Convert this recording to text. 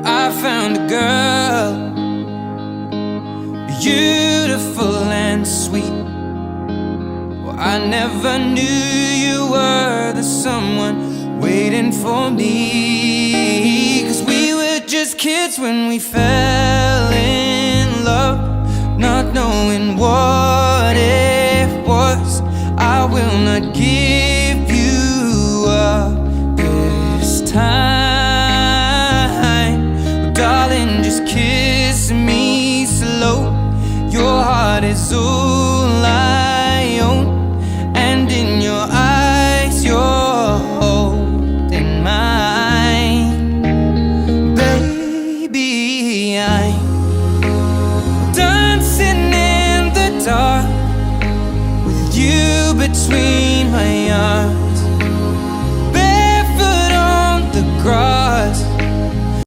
I found a girl, beautiful and sweet. Well, I never knew you were the someone waiting for me. 'Cause we were just kids when we fell in love, not knowing what it was. I will not give you up this time, darling, just kiss me slow. Your heart is all I own, and in your eyes you're holding mine. Baby, I'm dancing in the dark with you between my arms.